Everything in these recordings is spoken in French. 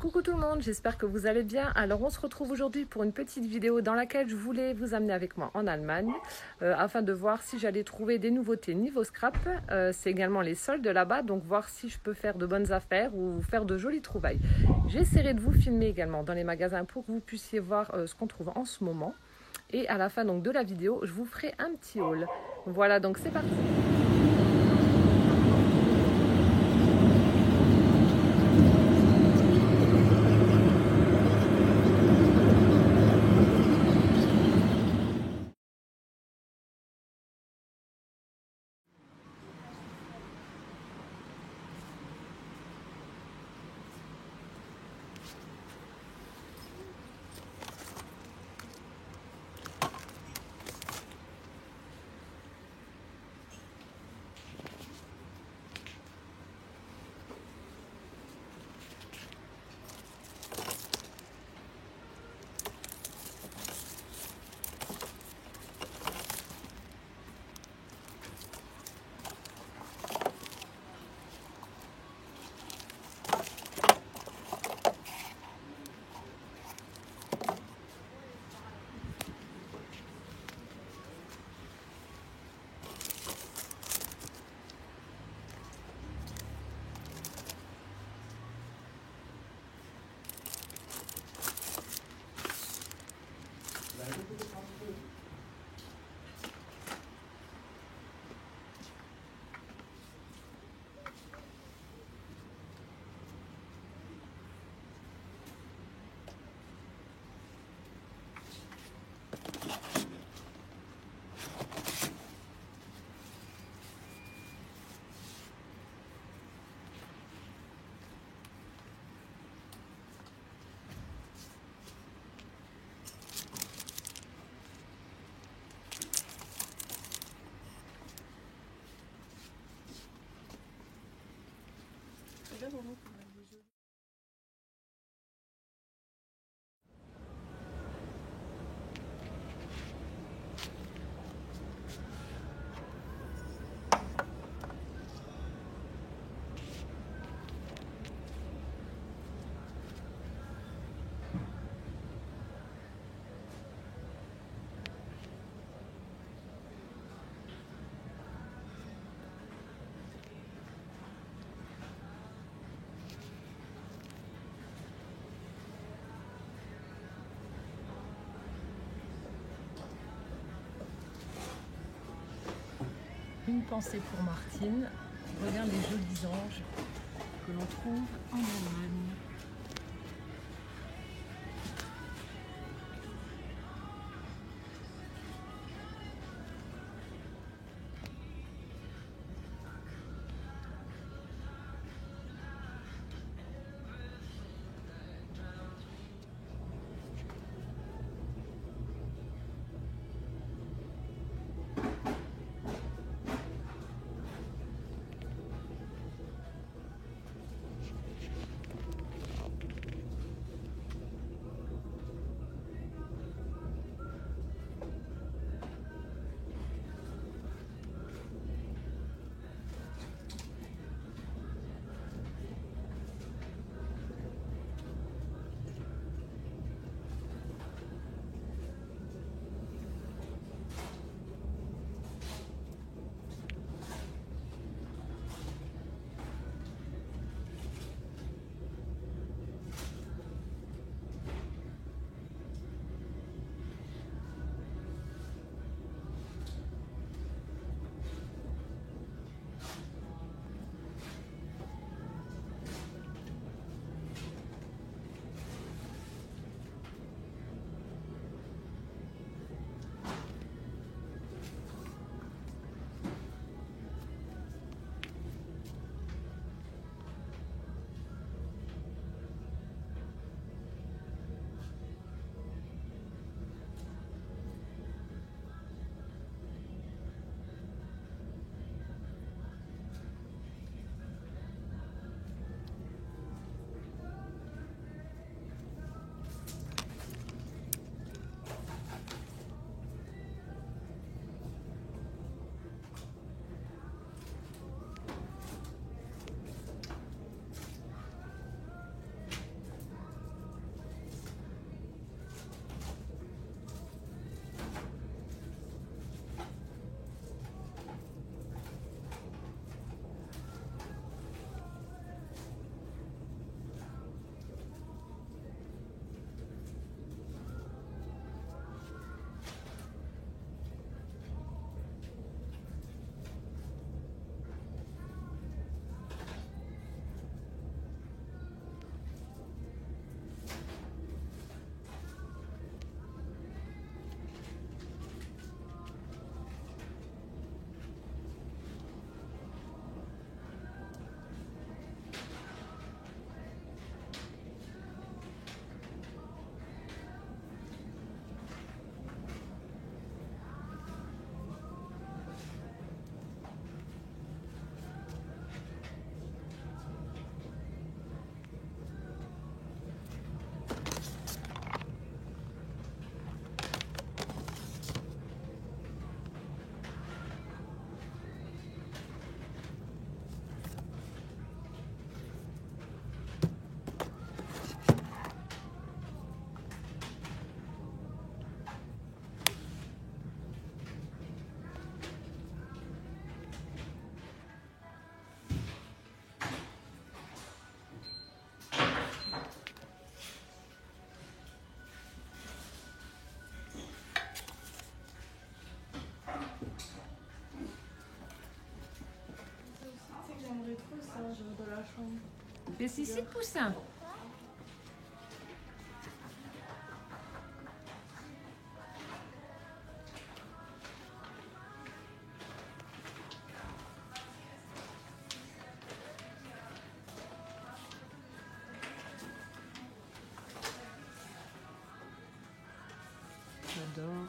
Coucou tout le monde, j'espère que vous allez bien. Alors on se retrouve aujourd'hui pour une petite vidéo dans laquelle je voulais vous amener avec moi en Allemagne afin de voir si j'allais trouver des nouveautés niveau scrap. C'est également les soldes là-bas, donc voir si je peux faire de bonnes affaires ou faire de jolies trouvailles. J'essaierai de vous filmer également dans les magasins pour que vous puissiez voir ce qu'on trouve en ce moment. Et à la fin donc de la vidéo, je vous ferai un petit haul. Voilà, donc c'est parti. Une pensée pour Martine. Regarde les jolis anges que l'on trouve en Allemagne. Qu'est-ce ici, poussin? J'adore.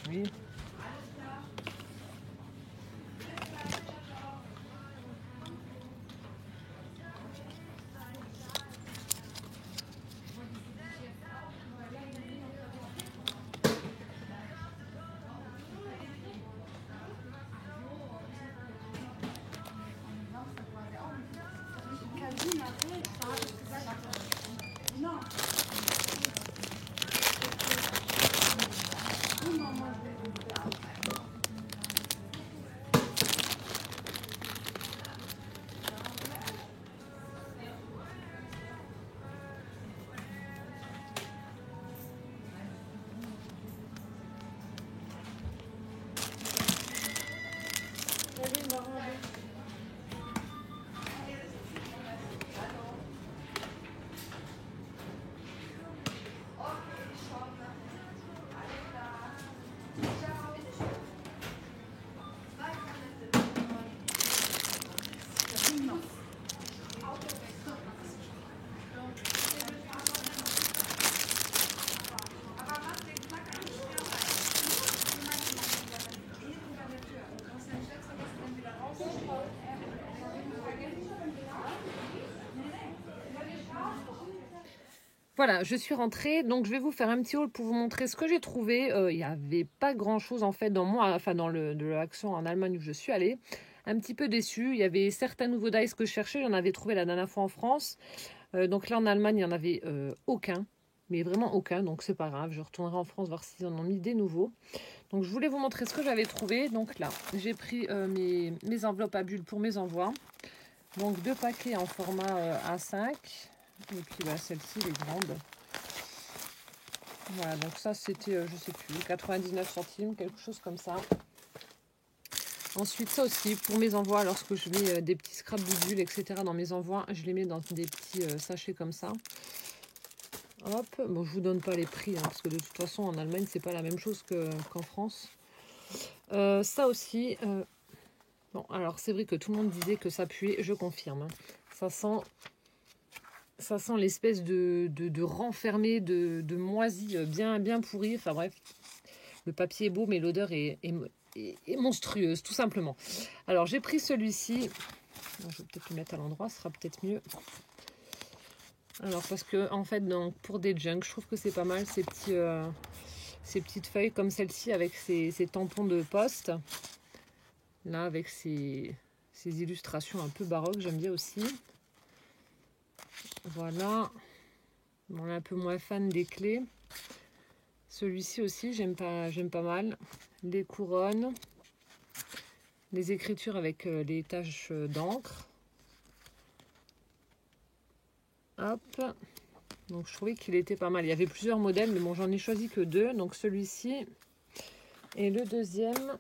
Oui. Voilà, je suis rentrée, donc je vais vous faire un petit haul pour vous montrer ce que j'ai trouvé. Il n'y avait pas grand-chose en fait dans l'action en Allemagne où je suis allée. Un petit peu déçue. Il y avait certains nouveaux dice que je cherchais. J'en avais trouvé la dernière fois en France. Donc là en Allemagne, il n'y en avait aucun. Mais vraiment aucun, donc c'est pas grave. Je retournerai en France voir s'ils en ont mis des nouveaux. Donc je voulais vous montrer ce que j'avais trouvé. Donc là, j'ai pris mes enveloppes à bulles pour mes envois. Donc 2 paquets en format A5. Et puis bah, celle-ci, elle est grande. Voilà, donc ça c'était, je sais plus, 99 centimes, quelque chose comme ça. Ensuite, ça aussi, pour mes envois, lorsque je mets des petits scraps bidules, etc. dans mes envois, je les mets dans des petits sachets comme ça. Hop, bon, je vous donne pas les prix, hein, parce que de toute façon, en Allemagne, c'est pas la même chose qu'en France. Ça aussi, bon, alors c'est vrai que tout le monde disait que ça puait, je confirme. Hein. Ça sent l'espèce de renfermé, de moisi bien pourri. Enfin bref, le papier est beau, mais l'odeur est monstrueuse, tout simplement. Alors j'ai pris celui-ci. Je vais peut-être le mettre à l'endroit, ce sera peut-être mieux. Alors parce que en fait, donc, pour des junks, je trouve que c'est pas mal ces petites feuilles comme celle-ci avec ces tampons de poste. Là, avec ces illustrations un peu baroques, j'aime bien aussi. Voilà. On est un peu moins fan des clés. Celui-ci aussi, j'aime pas mal. Les couronnes. Les écritures avec les taches d'encre. Hop. Donc je trouvais qu'il était pas mal. Il y avait plusieurs modèles, mais bon, j'en ai choisi que 2. Donc celui-ci et le deuxième.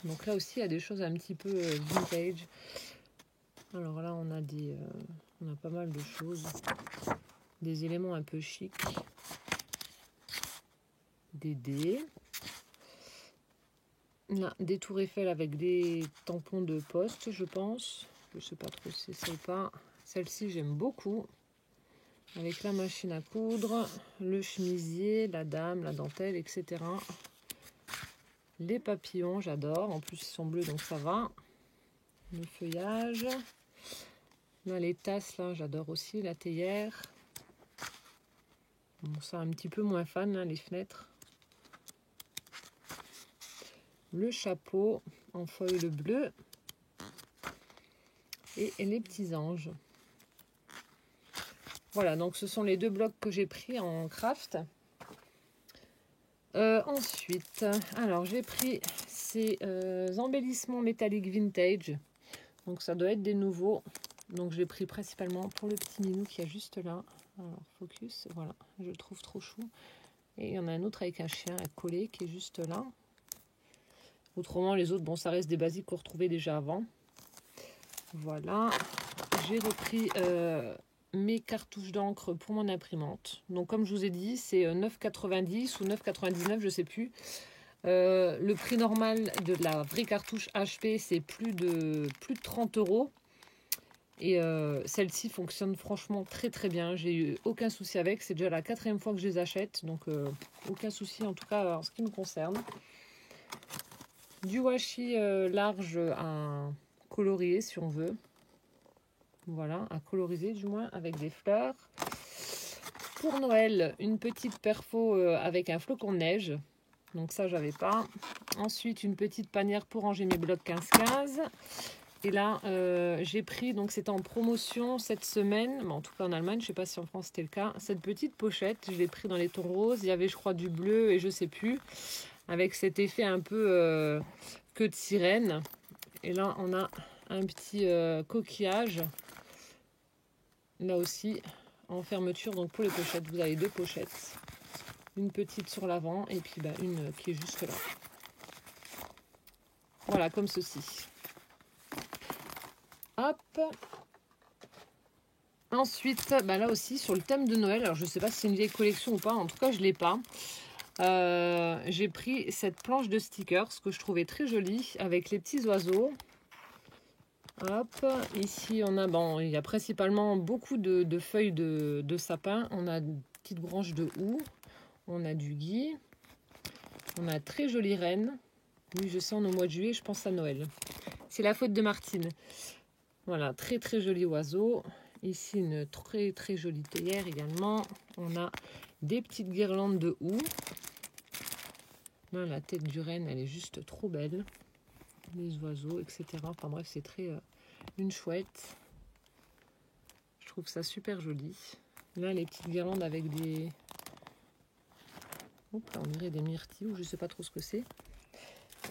Donc là aussi, il y a des choses un petit peu vintage. Alors là, on a pas mal de choses. Des éléments un peu chics. Des dés. Là, des tours Eiffel avec des tampons de poste, je pense. Je sais pas trop si c'est pas. Celle-ci, j'aime beaucoup. Avec la machine à coudre, le chemisier, la dame, la dentelle, etc. Les papillons, j'adore. En plus, ils sont bleus, donc ça va. Le feuillage. Là, les tasses, là, j'adore aussi. La théière. Bon, ça, un petit peu moins fan, hein, les fenêtres. Le chapeau en feuille bleue. Et les petits anges. Voilà, donc ce sont les 2 blocs que j'ai pris en craft. Ensuite, alors j'ai pris ces embellissements métalliques vintage. Donc ça doit être des nouveaux. Donc j'ai pris principalement pour le petit minou qui est juste là. Alors focus, voilà, je le trouve trop chou. Et il y en a un autre avec un chien à coller qui est juste là. Autrement les autres, bon ça reste des basiques qu'on retrouvait déjà avant. Voilà, j'ai repris mes cartouches d'encre pour mon imprimante. Donc comme je vous ai dit, c'est 9,90 ou 9,99, je sais plus. Le prix normal de la vraie cartouche HP, c'est plus de 30 €. Et celle-ci fonctionne franchement très très bien. J'ai eu aucun souci avec. C'est déjà la 4e fois que je les achète. Donc aucun souci en tout cas en ce qui me concerne. Du washi large à colorier si on veut. Voilà, à coloriser du moins avec des fleurs. Pour Noël, une petite perfo avec un flocon de neige. Donc ça, j'avais pas. Ensuite, une petite panière pour ranger mes blocs 15-15. Et là, j'ai pris, donc c'était en promotion cette semaine, mais en tout cas en Allemagne, je ne sais pas si en France c'était le cas, cette petite pochette. Je l'ai pris dans les tons roses. Il y avait, je crois, du bleu et je sais plus, avec cet effet un peu queue de sirène. Et là, on a un petit coquillage. Là aussi, en fermeture, donc pour les pochettes, vous avez 2 pochettes. Une petite sur l'avant et puis une qui est juste là. Voilà, comme ceci. Hop. Ensuite, là aussi, sur le thème de Noël, alors je ne sais pas si c'est une vieille collection ou pas, en tout cas, je ne l'ai pas. J'ai pris cette planche de stickers que je trouvais très jolie avec les petits oiseaux. Hop, ici on a, il y a principalement beaucoup de feuilles de sapin. On a une petite branche de houx, on a du gui, on a très jolie reine. Oui, je sais, on est au mois de juillet, je pense à Noël. C'est la faute de Martine. Voilà, très très joli oiseau. Ici une très très jolie théière également. On a des petites guirlandes de houx. Là, la tête du renne, elle est juste trop belle. Les oiseaux, etc. Enfin bref, c'est très une chouette. Je trouve ça super joli. Là, les petites guirlandes avec des... Oups, là, on dirait des myrtilles ou je sais pas trop ce que c'est.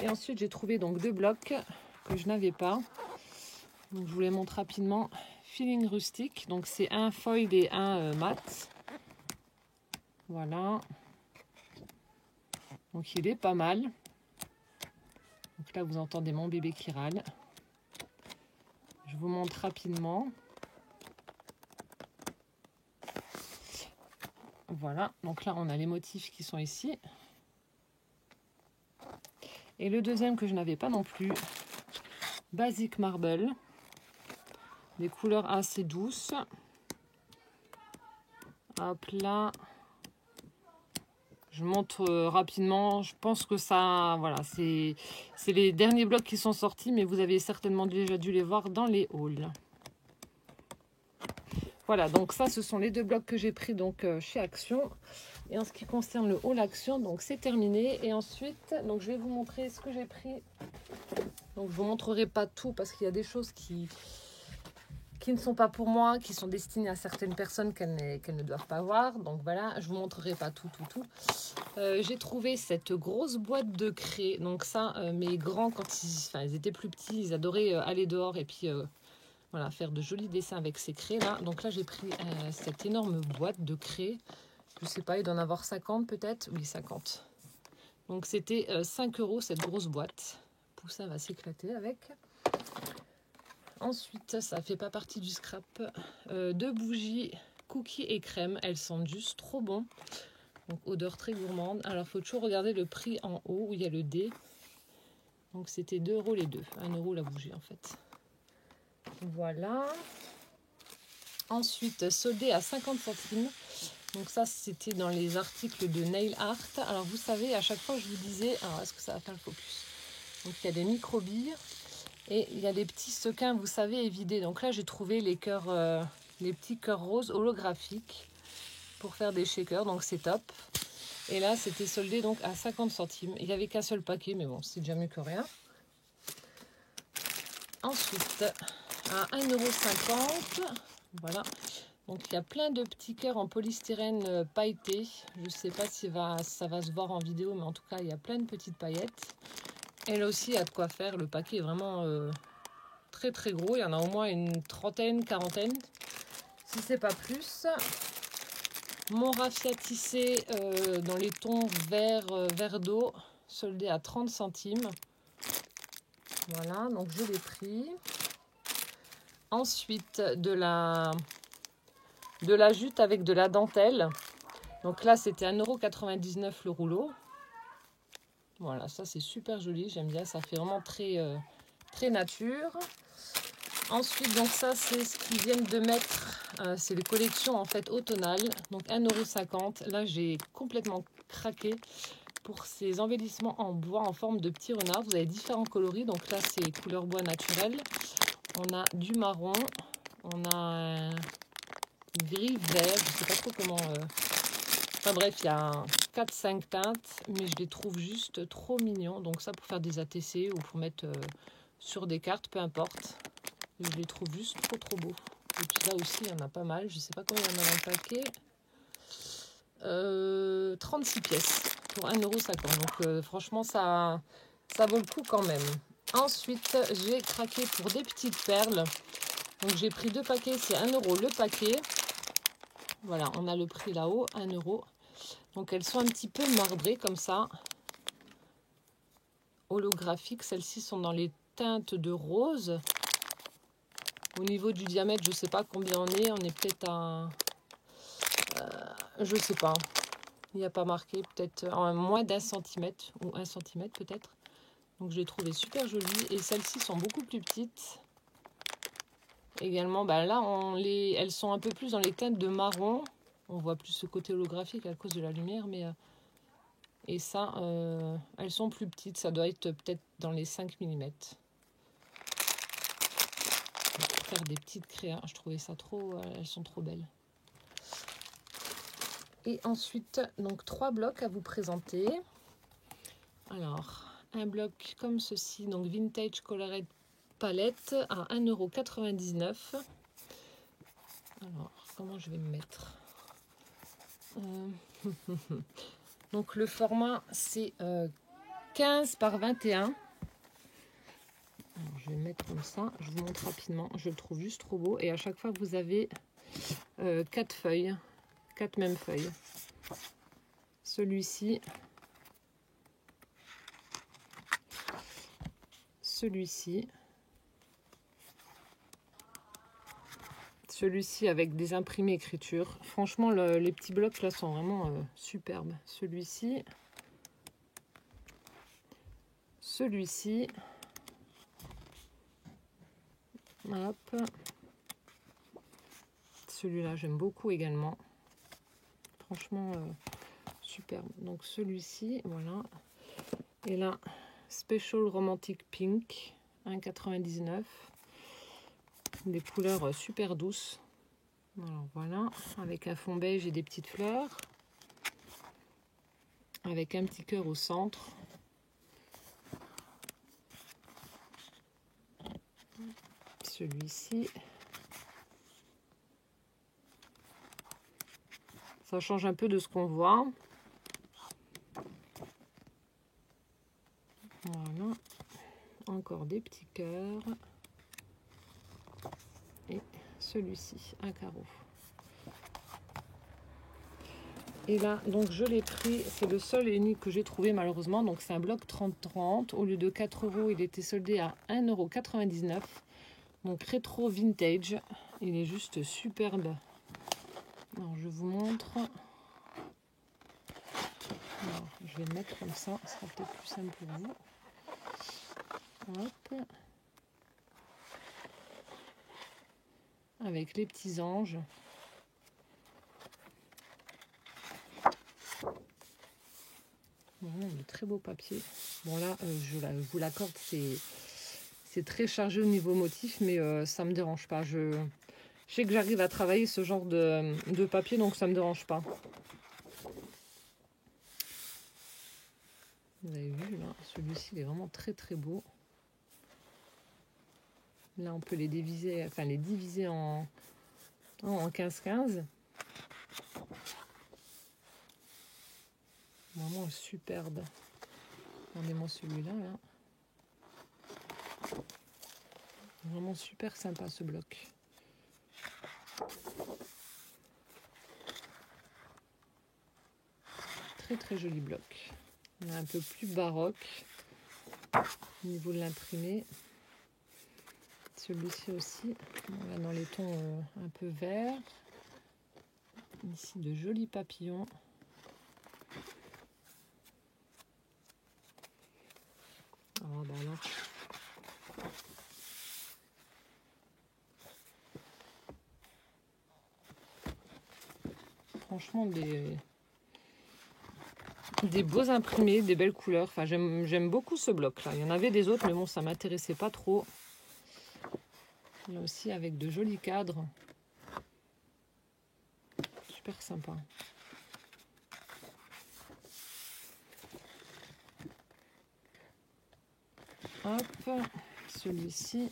Et ensuite, j'ai trouvé donc 2 blocs que je n'avais pas. Donc, je vous les montre rapidement. Feeling rustique. Donc, c'est un foil et un mat. Voilà. Donc, il est pas mal. Donc là, vous entendez mon bébé qui râle. Je vous montre rapidement. Voilà. Donc là, on a les motifs qui sont ici. Et le deuxième que je n'avais pas non plus, Basic Marble. Des couleurs assez douces. Hop là. Je montre rapidement. Je pense que ça, voilà, c'est les derniers blocs qui sont sortis, mais vous avez certainement déjà dû les voir dans les hauls. Voilà, donc ça, ce sont les 2 blocs que j'ai pris donc chez Action. Et en ce qui concerne le haul Action, donc c'est terminé. Et ensuite, donc je vais vous montrer ce que j'ai pris. Donc je vous montrerai pas tout parce qu'il y a des choses qui ne sont pas pour moi, qui sont destinées à certaines personnes qu'elles ne doivent pas voir. Donc voilà, je vous montrerai pas tout. J'ai trouvé cette grosse boîte de craie. Donc ça, mes grands, quand ils étaient plus petits, ils adoraient aller dehors et puis voilà, faire de jolis dessins avec ces craies là. Donc là, j'ai pris cette énorme boîte de craie. Je sais pas, il doit en avoir 50 peut-être. Oui, 50. Donc c'était 5 € cette grosse boîte. Poussin va s'éclater avec. Ensuite, ça fait pas partie du scrap. 2 bougies cookies et crème. Elles sentent juste trop bon. Donc odeur très gourmande. Alors, il faut toujours regarder le prix en haut où il y a le D. Donc c'était 2 € les deux. 1 € la bougie en fait. Voilà. Ensuite, soldé à 50 centimes. Donc ça, c'était dans les articles de Nail Art. Alors vous savez, à chaque fois, je vous disais... Alors, est-ce que ça va faire le focus? Donc il y a des micro-billes. Et il y a des petits sequins, vous savez, évidés. Donc là, j'ai trouvé les cœurs, les petits cœurs roses holographiques pour faire des shakers. Donc c'est top. Et là, c'était soldé donc à 50 centimes. Il n'y avait qu'un seul paquet, mais bon, c'est déjà mieux que rien. Ensuite, à 1,50 €. Voilà. Donc il y a plein de petits cœurs en polystyrène pailletés. Je ne sais pas si ça va se voir en vidéo, mais en tout cas, il y a plein de petites paillettes. Et là aussi, il y a de quoi faire. Le paquet est vraiment très très gros. Il y en a au moins une trentaine, quarantaine, si c'est pas plus. Mon raffia tissé dans les tons vert d'eau, soldé à 30 centimes. Voilà, donc je l'ai pris. Ensuite, de la jute avec de la dentelle. Donc là, c'était 1,99 € le rouleau. Voilà, ça c'est super joli, j'aime bien, ça fait vraiment très, très nature. Ensuite, donc ça c'est ce qu'ils viennent de mettre, c'est les collections en fait automnales, donc 1,50 €. Là j'ai complètement craqué pour ces embellissements en bois en forme de petits renards. Vous avez différents coloris, donc là c'est couleur bois naturel. On a du marron, on a un gris vert, je ne sais pas trop comment... Enfin bref, il y a 4-5 teintes, mais je les trouve juste trop mignons. Donc ça pour faire des ATC ou pour mettre sur des cartes, peu importe. Je les trouve juste trop beaux. Et puis là aussi, il y en a pas mal. Je ne sais pas combien il y en a dans le paquet. 36 pièces pour 1,50 €. Donc franchement, ça vaut le coup quand même. Ensuite, j'ai craqué pour des petites perles. Donc j'ai pris 2 paquets, c'est 1 € le paquet. Voilà, on a le prix là-haut, 1 €. Donc elles sont un petit peu marbrées comme ça. Holographiques, celles-ci sont dans les teintes de rose. Au niveau du diamètre, je ne sais pas combien on est. On est peut-être à... je ne sais pas. Il n'y a pas marqué. Peut-être moins d'1 centimètre ou 1 centimètre peut-être. Donc je les trouvais super jolies. Et celles-ci sont beaucoup plus petites. Également, bah là, elles sont un peu plus dans les teintes de marron. On voit plus ce côté holographique à cause de la lumière. Mais, et ça, elles sont plus petites. Ça doit être peut-être dans les 5 mm. Faire des petites créas, je trouvais ça trop, elles sont trop belles. Et ensuite, donc 3 blocs à vous présenter. Alors, un bloc comme ceci, donc Vintage Colored Palette à 1,99 €. Alors, comment je vais me mettre donc le format, c'est 15 par 21. Alors, je vais le mettre comme ça, je vous montre rapidement. Je le trouve juste trop beau. Et à chaque fois, vous avez 4 feuilles, 4 mêmes feuilles. Celui-ci, celui-ci, celui-ci avec des imprimés écriture. Franchement, les petits blocs là sont vraiment superbes. Celui-ci, celui-ci, hop, celui-là j'aime beaucoup également. Franchement, superbe. Donc celui-ci, voilà. Et là, Special Romantic Pink, 1,99 €. Des couleurs super douces. Alors voilà, avec un fond beige et des petites fleurs. Avec un petit cœur au centre. Celui-ci. Ça change un peu de ce qu'on voit. Voilà. Encore des petits cœurs. Et celui-ci, un carreau. Et là, donc je l'ai pris, c'est le seul et unique que j'ai trouvé malheureusement. Donc c'est un bloc 30-30. Au lieu de 4 €, il était soldé à 1,99 €. Donc rétro vintage. Il est juste superbe. Alors je vous montre. Alors, je vais le mettre comme ça, ce sera peut-être plus simple pour vous. Hop. Avec les petits anges. Vraiment de très beau papier. Bon là, je vous l'accorde, c'est C'est très chargé au niveau motif, mais ça me dérange pas. Je sais que j'arrive à travailler ce genre de papier, donc ça me dérange pas. Vous avez vu là, celui-ci il est vraiment très très beau. Là on peut les diviser, en 15-15. Vraiment superbe. Regardez-moi celui-là. Là. Vraiment super sympa ce bloc. Très très joli bloc. On a un peu plus baroque au niveau de l'imprimé. Celui-ci aussi, on va dans les tons un peu verts. Ici de jolis papillons. Oh, bah là. Franchement des beaux imprimés, des belles couleurs. Enfin, j'aime beaucoup ce bloc là. Il y en avait des autres, mais bon, ça m'intéressait pas trop. Il y a aussi avec de jolis cadres. Super sympa. Hop, celui-ci.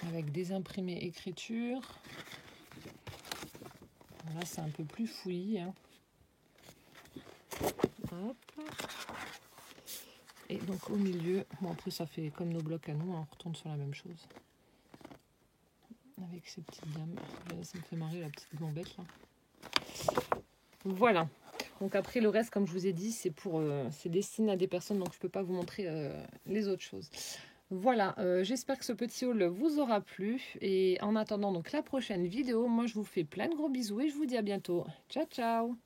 Avec des imprimés écriture. Là, c'est un peu plus fouillis. Hein. Hop. Et donc au milieu, bon après ça fait comme nos blocs à nous, hein, on retourne sur la même chose. Avec ces petites dames. Là, ça me fait marrer la petite gambette là. Voilà. Donc après le reste, comme je vous ai dit, c'est destiné à des personnes, donc je ne peux pas vous montrer les autres choses. Voilà, j'espère que ce petit haul vous aura plu. Et en attendant donc la prochaine vidéo, moi je vous fais plein de gros bisous et je vous dis à bientôt. Ciao, ciao!